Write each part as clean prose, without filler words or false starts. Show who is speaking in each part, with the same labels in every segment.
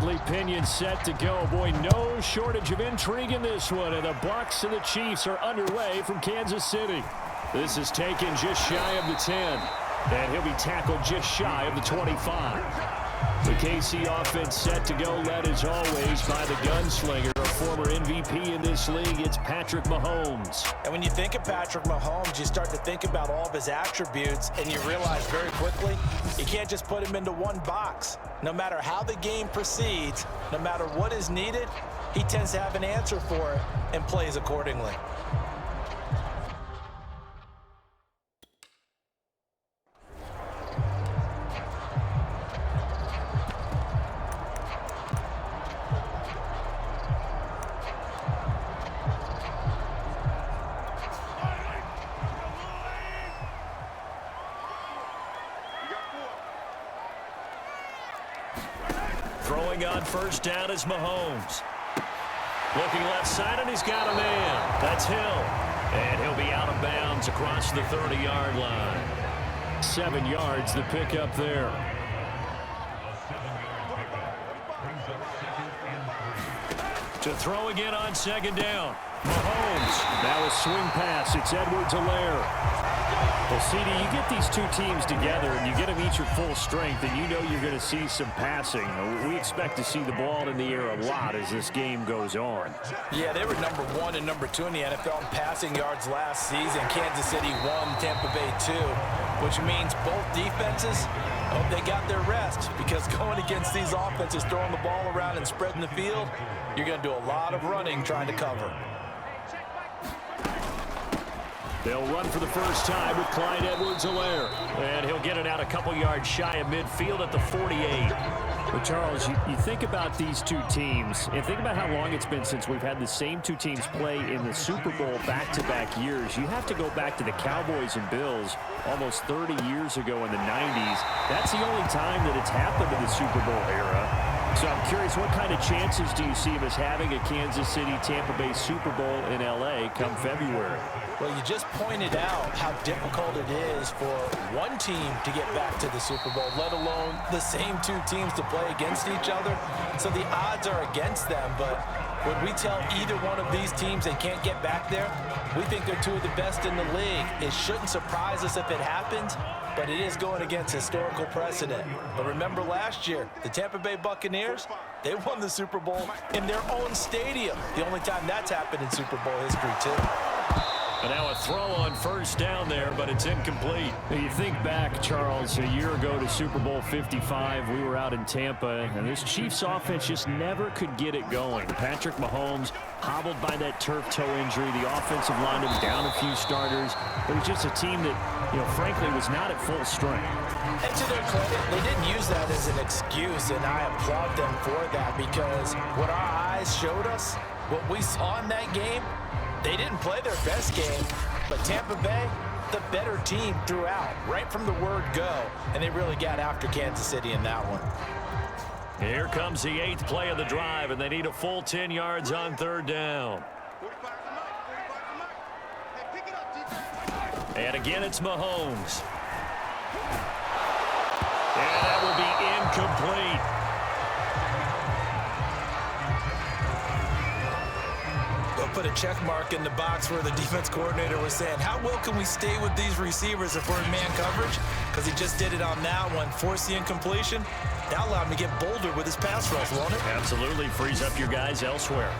Speaker 1: Bradley Pinion set to go. Boy, no shortage of intrigue in this one. And the Bucs and the Chiefs are underway from Kansas City. This is taken just shy of the 10. And he'll be tackled just shy of the 25. The KC offense set to go, led as always by the gunslinger, a former MVP in this league. It's Patrick Mahomes.
Speaker 2: And when you think of Patrick Mahomes, you start to think about all of his attributes, and you realize very quickly you can't just put him into one box. No matter how the game proceeds, no matter what is needed, he tends to have an answer for it and plays accordingly.
Speaker 1: Throwing on first down is Mahomes. Looking left side, and he's got a man. That's Hill. And he'll be out of bounds across the 30-yard line. 7 yards the pickup there. To throw again on second down. Mahomes. Now a swing pass. It's Edwards-Helaire. Well, CD, you get these two teams together and you get them each at full strength, and you know you're going to see some passing. We expect to see the ball in the air a lot as this game goes on.
Speaker 2: Yeah, they were number 1 and number 2 in the NFL in passing yards last season. Kansas City 1, Tampa Bay 2, which means both defenses, hope they got their rest, because going against these offenses, throwing the ball around and spreading the field, you're going to do a lot of running trying to cover.
Speaker 1: They'll run for the first time with Clyde Edwards-Helaire. And he'll get it out a couple yards shy of midfield at the 48. But Charles, you think about these two teams, and think about how long it's been since we've had the same two teams play in the Super Bowl back-to-back years. You have to go back to the Cowboys and Bills almost 30 years ago in the 90s. That's the only time that it's happened in the Super Bowl era. So I'm curious, what kind of chances do you see of us having a Kansas City-Tampa Bay Super Bowl in L.A. come February?
Speaker 2: Well, you just pointed out how difficult it is for one team to get back to the Super Bowl, let alone the same two teams to play against each other. So the odds are against them, but when we tell either one of these teams they can't get back there, we think they're two of the best in the league. It shouldn't surprise us if it happens, but it is going against historical precedent. But remember last year, the Tampa Bay Buccaneers, they won the Super Bowl in their own stadium. The only time that's happened in Super Bowl history, too.
Speaker 1: And now a throw on first down there, but it's incomplete. You think back, Charles, a year ago to Super Bowl 55, we were out in Tampa, and this Chiefs offense just never could get it going. Patrick Mahomes hobbled by that turf toe injury. The offensive line was down a few starters. It was just a team that, frankly, was not at full strength.
Speaker 2: And to their credit, they didn't use that as an excuse, and I applaud them for that, because what our eyes showed us, what we saw in that game, they didn't play their best game, but Tampa Bay, the better team throughout, right from the word go, and they really got after Kansas City in that one.
Speaker 1: Here comes the 8th play of the drive, and they need a full 10 yards on third down. And again, it's Mahomes. And that will be incomplete.
Speaker 2: Put a check mark in the box where the defense coordinator was saying, how well can we stay with these receivers if we're in man coverage? Because he just did it on that one, forced the incompletion. That allowed him to get bolder with his pass rush, won't it?
Speaker 1: Absolutely, frees up your guys elsewhere.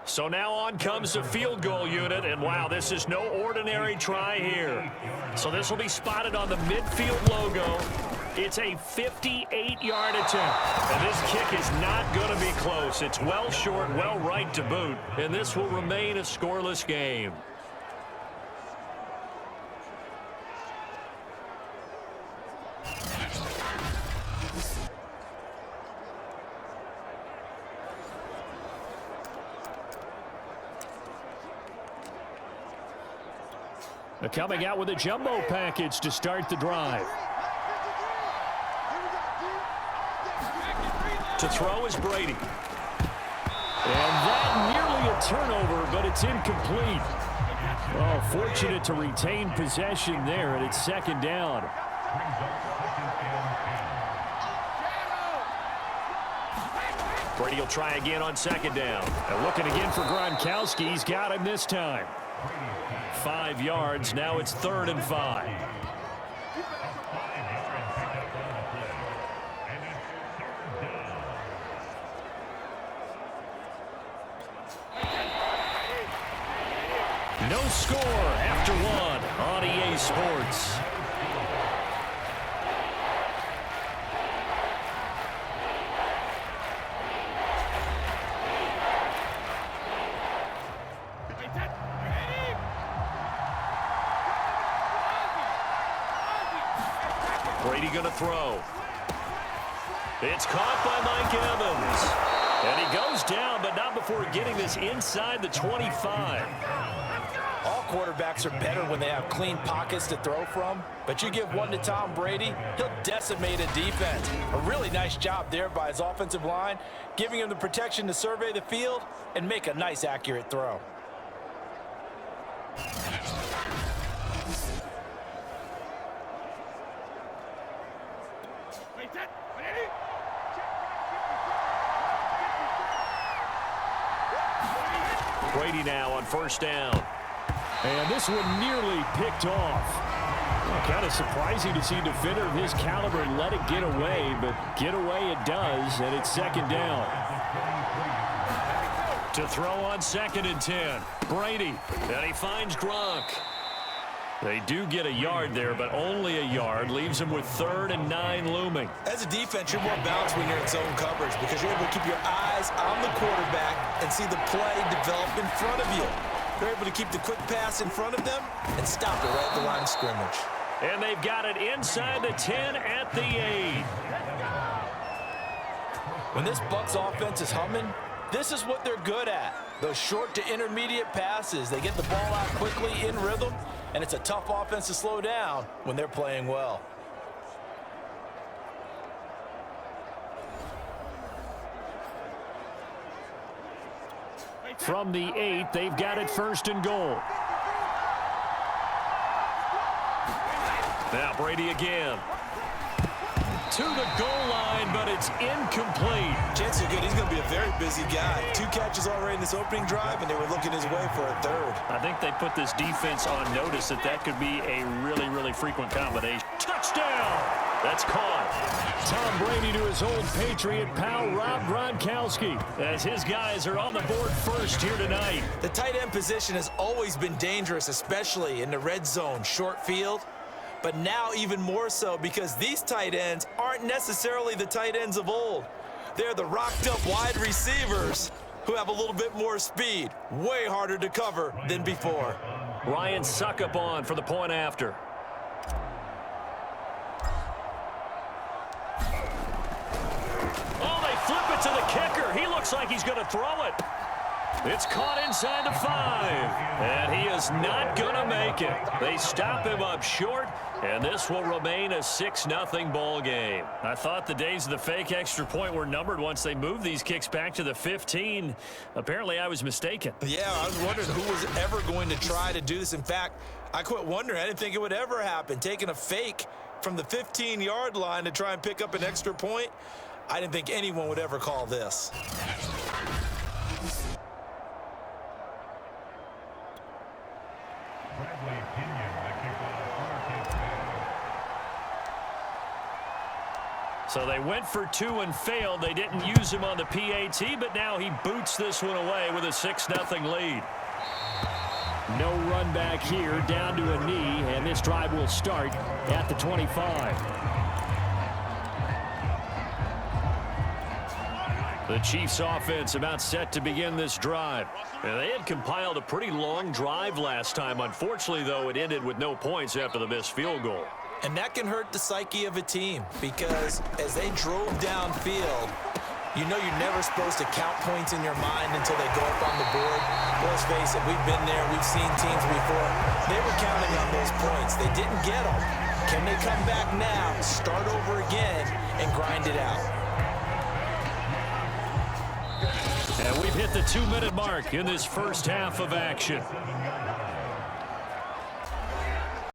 Speaker 1: So now on comes the field goal unit, and wow, this is no ordinary try here. So this will be spotted on the midfield logo. It's a 58-yard attempt, and this kick is not going to be close. It's well short, well right to boot, and this will remain a scoreless game. They're coming out with a jumbo package to start the drive. To throw is Brady. And that nearly a turnover, but it's incomplete. Oh, fortunate to retain possession there, and it's second down. Brady will try again on second down. And looking again for Gronkowski. He's got him this time. 5 yards. Now it's 3rd and 5. No score after 1 on EA Sports. Brady going to throw. It's caught by Mike Evans. And he goes down, but not before getting this inside the 25.
Speaker 2: All quarterbacks are better when they have clean pockets to throw from, but you give one to Tom Brady, he'll decimate a defense. A really nice job there by his offensive line, giving him the protection to survey the field and make a nice, accurate throw.
Speaker 1: Brady now on 1st down. And this one nearly picked off. Well, kind of surprising to see a defender of his caliber let it get away, but get away it does, and it's 2nd down. To throw on 2nd and 10. Brady, and he finds Gronk. They do get a yard there, but only a yard. Leaves him with 3rd and 9 looming.
Speaker 2: As a defense, you're more balanced when you're in zone coverage because you're able to keep your eyes on the quarterback and see the play develop in front of you. They're able to keep the quick pass in front of them and stop it right at the line of scrimmage.
Speaker 1: And they've got it inside the 10 at the 8.
Speaker 2: When this Bucs offense is humming, this is what they're good at. Those short to intermediate passes. They get the ball out quickly in rhythm, and it's a tough offense to slow down when they're playing well.
Speaker 1: From the 8, they've got it 1st and goal. Now Brady again. To the goal line, but it's incomplete.
Speaker 2: Chances are good. He's going to be a very busy guy. 2 catches already in this opening drive, and they were looking his way for a 3rd.
Speaker 1: I think they put this defense on notice that could be a really, really frequent combination. Touchdown! That's caught. Tom Brady to his old Patriot pal, Rob Gronkowski, as his guys are on the board first here tonight.
Speaker 2: The tight end position has always been dangerous, especially in the red zone, short field. But now even more so because these tight ends aren't necessarily the tight ends of old. They're the rocked-up wide receivers who have a little bit more speed. Way harder to cover than before.
Speaker 1: Ryan Suckup on for the point after. Oh, they flip it to the kicker. He looks like he's going to throw it. It's caught inside the 5, and he is not going to make it. They stop him up short, and this will remain a 6-0 ball game. I thought the days of the fake extra point were numbered once they moved these kicks back to the 15. Apparently, I was mistaken.
Speaker 2: Yeah, I was wondering who was ever going to try to do this. In fact, I quit wondering. I didn't think it would ever happen. Taking a fake from the 15-yard line to try and pick up an extra point, I didn't think anyone would ever call this.
Speaker 1: So they went for 2 and failed. They didn't use him on the PAT, but now he boots this one away with a 6-0 lead. No run back here, down to a knee, and this drive will start at the 25. The Chiefs offense about set to begin this drive. And they had compiled a pretty long drive last time. Unfortunately, though, it ended with no points after the missed field goal.
Speaker 2: And that can hurt the psyche of a team because as they drove downfield, you know you're never supposed to count points in your mind until they go up on the board. Let's face it, we've been there. We've seen teams before. They were counting on those points. They didn't get them. Can they come back now, start over again, and grind it out?
Speaker 1: And we've hit the 2-minute mark in this first half of action.